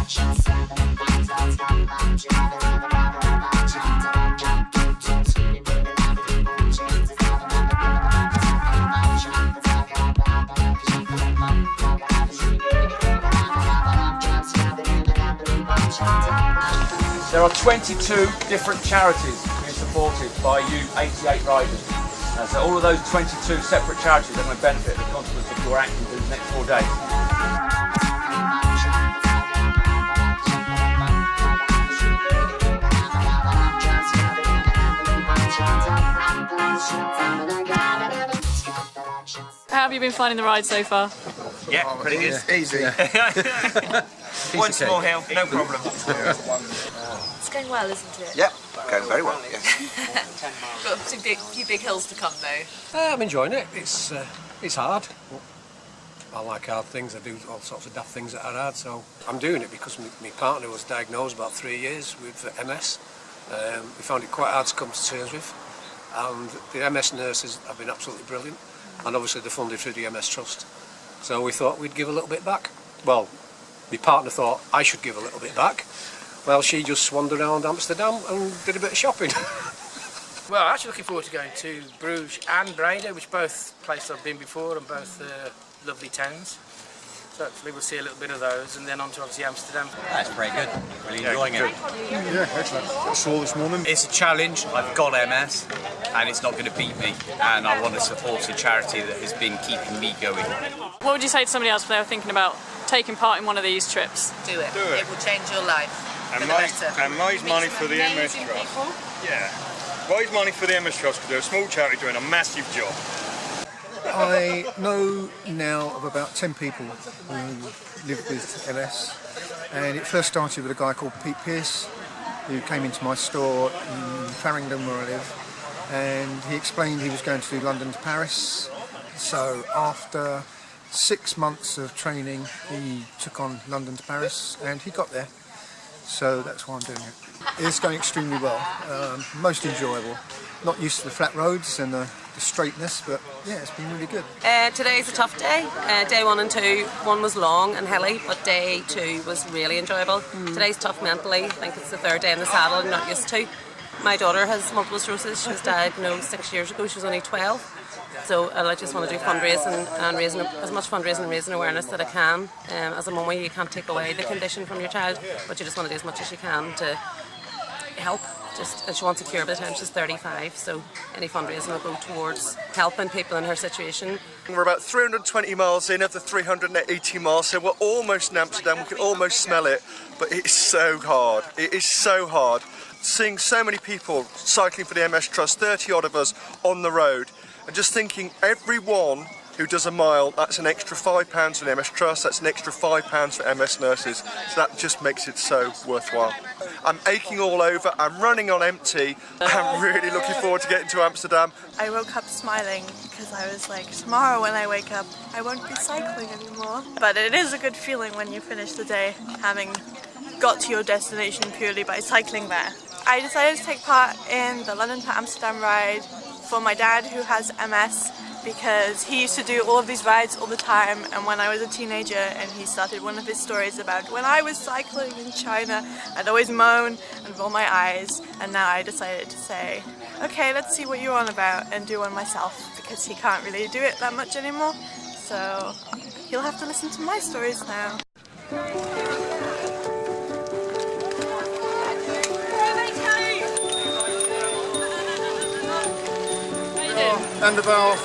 There are 22 different charities being supported by you 88 riders. So all of those 22 separate charities are going to benefit the consequence of your actions in the next 4 days. How have you been finding the ride so far? Yeah, pretty good. Easy. One small hill, no problem. It's going well, isn't it? Yep, going very well, yes. Got a few big hills to come though. I'm enjoying it. It's hard. I like hard things. I do all sorts of daft things that are hard, so I'm doing it because my partner was diagnosed about 3 years with MS. We found it quite hard to come to terms with, and the MS nurses have been absolutely brilliant, and obviously they're funded through the MS Trust. So we thought we'd give a little bit back. Well, my partner thought I should give a little bit back. Well, she just wandered around Amsterdam and did a bit of shopping. Well, I'm actually looking forward to going to Bruges and Breda, which both places I've been before and both lovely towns. So hopefully we'll see a little bit of those, and then on to obviously Amsterdam. That's pretty good. Really enjoying it. Yeah, excellent. I saw this morning. It's a challenge. I've got MS, and it's not going to beat me. And I want to support a charity that has been keeping me going. What would you say to somebody else if they were thinking about taking part in one of these trips? Do it. Do it. It will change your life. And for the better. raise money for the MS Amazing Trust. people. Yeah. Raise money for the MS Trust because they're a small charity doing a massive job. I know now of about 10 people who live with MS, and it first started with a guy called Pete Pearce who came into my store in Farringdon where I live, and he explained he was going to do London to Paris. So after 6 months of training he took on London to Paris and he got there, so that's why I'm doing it. It's going extremely well, most enjoyable. Not used to the flat roads and the straightness, but yeah, it's been really good. Today's a tough day. Day 1 and 2, one was long and hilly, but day 2 was really enjoyable. Today's tough mentally. I think it's the 3rd day in the saddle I'm not used to. My daughter has multiple sclerosis. She was diagnosed 6 years ago. She was only 12. So I just want to do fundraising and raising as much fundraising and raising awareness that I can. As a mummy, you can't take away the condition from your child, but you just want to do as much as you can to help. And she wants a cure by the time she's 35, so any fundraising will go towards helping people in her situation. We're about 320 miles in of the 380 miles, so we're almost in Amsterdam. We can almost smell it, but it's so hard. It is so hard. Seeing so many people cycling for the MS Trust, 30 odd of us on the road, and just thinking everyone who does a mile, that's an extra £5 for the MS Trust, that's an extra £5 for MS nurses, so that just makes it so worthwhile. I'm aching all over, I'm running on empty, I'm really looking forward to getting to Amsterdam. I woke up smiling because I was like, tomorrow when I wake up, I won't be cycling anymore. But it is a good feeling when you finish the day, having got to your destination purely by cycling there. I decided to take part in the London to Amsterdam ride for my dad who has MS, because he used to do all of these rides all the time, and when I was a teenager and he started one of his stories about when I was cycling in China, I'd always moan and roll my eyes, and now I decided to say, okay, let's see what you're on about and do one myself, because he can't really do it that much anymore, so he'll have to listen to my stories now. And about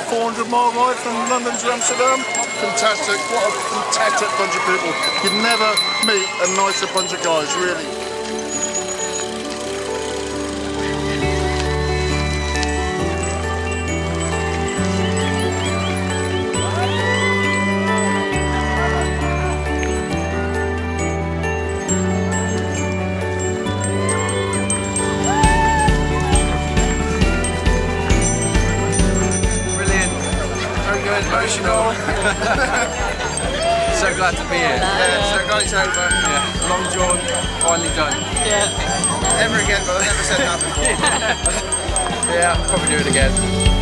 400-mile ride from London to Amsterdam. Fantastic, what a fantastic bunch of people. You'd never meet a nicer bunch of guys, really. Emotional. So glad to be here. Yeah, so glad it's over. Yeah. Long jaunt, finally done. Yeah. Ever again, but I've never said that before. Yeah, I'll probably do it again.